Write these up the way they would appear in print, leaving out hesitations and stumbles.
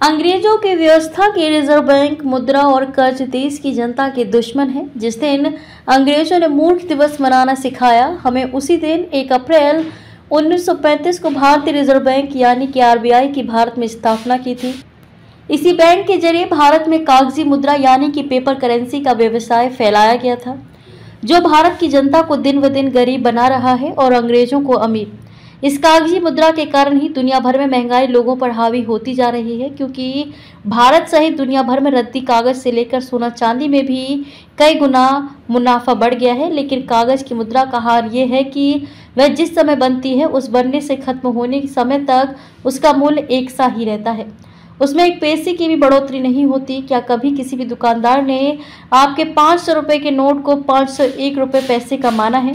अंग्रेजों की व्यवस्था के रिजर्व बैंक मुद्रा और कर्ज देश की जनता के दुश्मन है। जिस दिन अंग्रेजों ने मूर्ख दिवस मनाना सिखाया, हमें उसी दिन 1 अप्रैल 1935 को भारतीय रिजर्व बैंक यानी कि आरबीआई की भारत में स्थापना की थी। इसी बैंक के जरिए भारत में कागजी मुद्रा यानी कि पेपर करेंसी का व्यवसाय फैलाया गया था, जो भारत की जनता को दिन ब दिन गरीब बना रहा है और अंग्रेजों को अमीर। इस कागजी मुद्रा के कारण ही दुनिया भर में महंगाई लोगों पर हावी होती जा रही है, क्योंकि भारत सहित दुनिया भर में रद्दी कागज से लेकर सोना चांदी में भी कई गुना मुनाफा बढ़ गया है। लेकिन कागज की मुद्रा का हार ये है कि वह जिस समय बनती है उस बनने से खत्म होने के समय तक उसका मूल्य एक सा ही रहता है, उसमें एक पैसे की भी बढ़ोतरी नहीं होती। क्या कभी किसी भी दुकानदार ने आपके 500 रुपए के नोट को 501 रुपए पैसे का माना है?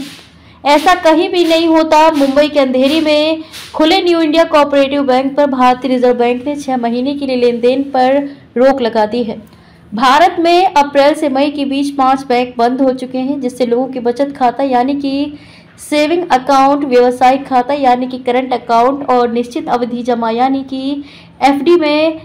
ऐसा कहीं भी नहीं होता। मुंबई के अंधेरी में खुले न्यू इंडिया कोऑपरेटिव बैंक पर भारतीय रिजर्व बैंक ने 6 महीने के लिए लेन देन पर रोक लगा दी है। भारत में अप्रैल से मई के बीच 5 बैंक बंद हो चुके हैं, जिससे लोगों के बचत खाता यानी कि सेविंग अकाउंट, व्यवसायिक खाता यानी कि करंट अकाउंट और निश्चित अवधि जमा यानी कि एफडी में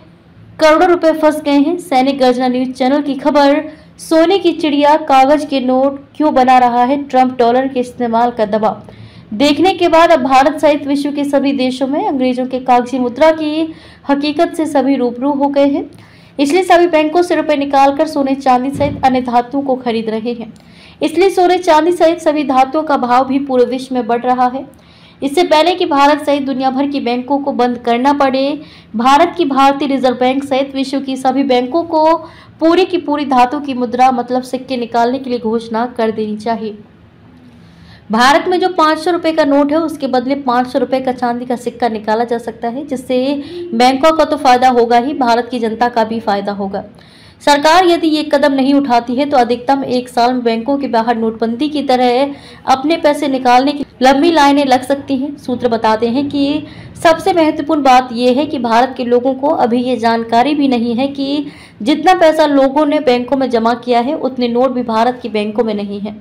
करोड़ों रुपए फंस गए हैं। दैनिक गर्जना न्यूज चैनल की खबर, सोने की चिड़िया कागज के नोट क्यों बना रहा है ट्रंप डॉलर के इस्तेमाल का दबाव। देखने के बाद अब भारत सहित विश्व के सभी देशों में अंग्रेजों के कागजी मुद्रा की हकीकत से सभी रूबरू हो गए हैं। इसलिए सभी बैंकों से रुपए निकालकर सोने चांदी सहित अन्य धातुओं को खरीद रहे हैं। इसलिए सोने चांदी सहित सभी धातुओं का भाव भी पूरे विश्व में बढ़ रहा है। इससे पहले कि भारत सहित दुनिया भर की बैंकों को बंद करना पड़े, भारत की भारतीय रिजर्व बैंक सहित विश्व की सभी बैंकों को पूरी की पूरी धातु की मुद्रा मतलब सिक्के निकालने के लिए घोषणा कर देनी चाहिए। भारत में जो 500 रुपए का नोट है उसके बदले 500 रुपए का चांदी का सिक्का निकाला जा सकता है, जिससे बैंकों का तो फायदा होगा ही, भारत की जनता का भी फायदा होगा। सरकार यदि ये कदम नहीं उठाती है तो अधिकतम 1 साल में बैंकों के बाहर नोटबंदी की तरह अपने पैसे निकालने की लंबी लाइनें लग सकती हैं। सूत्र बताते हैं कि सबसे महत्वपूर्ण बात यह है कि भारत के लोगों को अभी ये जानकारी भी नहीं है कि जितना पैसा लोगों ने बैंकों में जमा किया है उतने नोट भी भारत की बैंकों में नहीं है।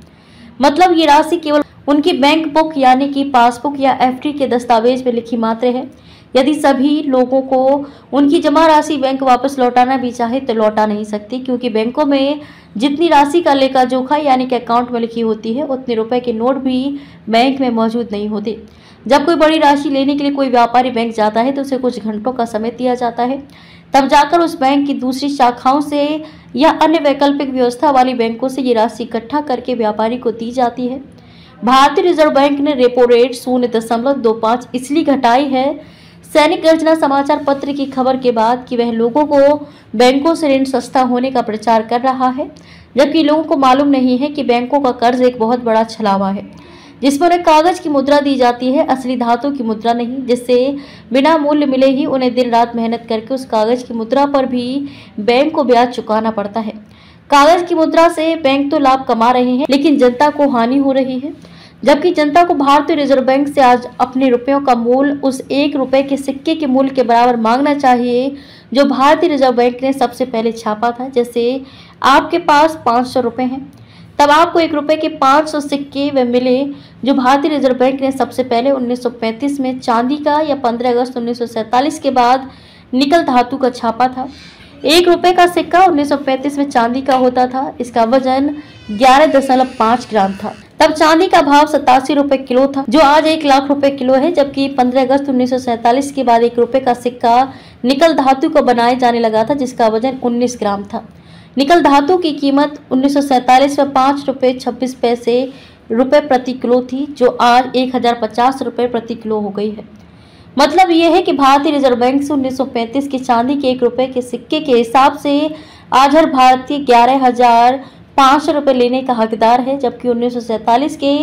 मतलब ये राशि केवल उनकी बैंक बुक यानी कि पासबुक या एफडी के दस्तावेज में लिखी मात्र है। यदि सभी लोगों को उनकी जमा राशि बैंक वापस लौटाना भी चाहे तो लौटा नहीं सकती, क्योंकि बैंकों में जितनी राशि का लेखा जोखा यानी कि अकाउंट में लिखी होती है उतने रुपए के नोट भी बैंक में मौजूद नहीं होते। जब कोई बड़ी राशि लेने के लिए कोई व्यापारी बैंक जाता है तो उसे कुछ घंटों का समय दिया जाता है, तब जाकर उस बैंक की दूसरी शाखाओं से या अन्य वैकल्पिक व्यवस्था वाली बैंकों से ये राशि इकट्ठा करके व्यापारी को दी जाती है। भारतीय रिजर्व बैंक ने रेपो रेट 0.25 इसलिए घटाई है दैनिक गर्जना समाचार पत्र की खबर के बाद कि वह लोगों को बैंकों से ऋण सस्ता होने का प्रचार कर रहा है, जबकि लोगों को मालूम नहीं है कि बैंकों का कर्ज एक बहुत बड़ा छलावा है, जिसमें उन्हें कागज की मुद्रा दी जाती है, असली धातु की मुद्रा नहीं, जिससे बिना मूल्य मिले ही उन्हें दिन रात मेहनत करके उस कागज की मुद्रा पर भी बैंक को ब्याज चुकाना पड़ता है। कागज की मुद्रा से बैंक तो लाभ कमा रहे हैं, लेकिन जनता को हानि हो रही है, जबकि जनता को भारतीय रिजर्व बैंक से आज अपने रुपयों का मूल्य उस 1 रुपए के सिक्के के मूल्य के बराबर मांगना चाहिए जो भारतीय रिजर्व बैंक ने सबसे पहले छापा था। जैसे आपके पास 500 रुपए हैं, तब आपको 1 रुपए के 500 सिक्के वे मिले जो भारतीय रिजर्व बैंक ने सबसे पहले 1935 में चांदी का या 15 अगस्त 1947 के बाद निकल धातु का छापा था। 1 रुपए का सिक्का 1935 में चांदी का होता था। इसका वजन 11.5 ग्राम था। तब चांदी का भाव 87 रुपए किलो था, जो आज 1 लाख रुपए किलो है। जबकि 15 अगस्त 1947 के बाद 1 रुपए का सिक्का निकल धातु को बनाए जाने लगा था, जिसका वजन 19 ग्राम था। निकल धातु की कीमत 1947 में 5 रुपए 26 पैसे रुपए प्रति किलो थी, जो आज 1050 रुपए प्रति किलो हो गई है। मतलब यह है कि भारतीय रिजर्व बैंक से 1935 के चांदी के 1 रुपए के सिक्के के हिसाब से आज हर भारतीय 11,500 रुपए लेने का हकदार है, जबकि 1947 के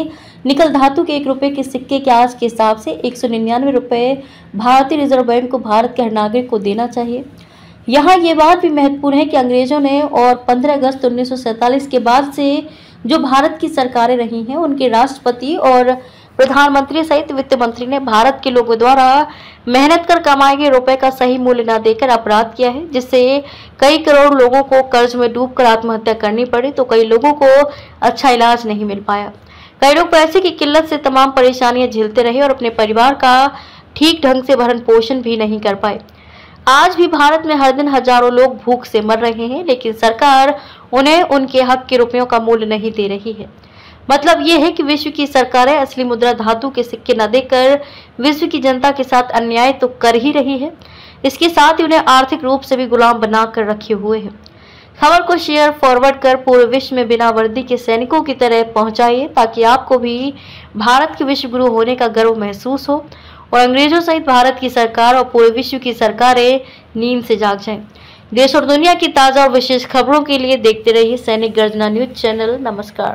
निकल धातु के 1 रुपए के सिक्के के आज के हिसाब से 199 रुपए भारतीय रिजर्व बैंक को भारत के हर नागरिक को देना चाहिए। यहाँ ये बात भी महत्वपूर्ण है कि अंग्रेजों ने और 15 अगस्त 1947 के बाद से जो भारत की सरकारें रही हैं, उनके राष्ट्रपति और प्रधानमंत्री सहित वित्त मंत्री ने भारत के लोगों द्वारा मेहनत कर कमाए गए रुपए का सही मूल्य न देकर अपराध किया है, जिससे कई करोड़ लोगों को कर्ज में डूबकर आत्महत्या करनी पड़ी, तो कई लोगों को अच्छा इलाज नहीं मिल पाया। कई लोग पैसे की किल्लत से तमाम परेशानियां झेलते रहे और अपने परिवार का ठीक ढंग से भरण पोषण भी नहीं कर पाए। आज भी भारत में हर दिन हजारों लोग भूख से मर रहे हैं, लेकिन सरकार उन्हें उनके हक के रुपयों का मूल्य नहीं दे रही है। मतलब यह है कि विश्व की सरकारें असली मुद्रा धातु के सिक्के न देकर विश्व की जनता के साथ अन्याय तो कर ही रही है, इसके साथ ही उन्हें आर्थिक रूप से भी गुलाम बनाकर रखे हुए है। खबर को शेयर फॉरवर्ड कर पूरे विश्व में बिना वर्दी के सैनिकों की तरह पहुंचाइए, ताकि आपको भी भारत के विश्व गुरु होने का गर्व महसूस हो और अंग्रेजों सहित भारत की सरकार और पूरे विश्व की सरकारें नींद से जाग जाएं। देश और दुनिया की ताजा और विशेष खबरों के लिए देखते रहिए सैनिक गर्जना न्यूज चैनल। नमस्कार।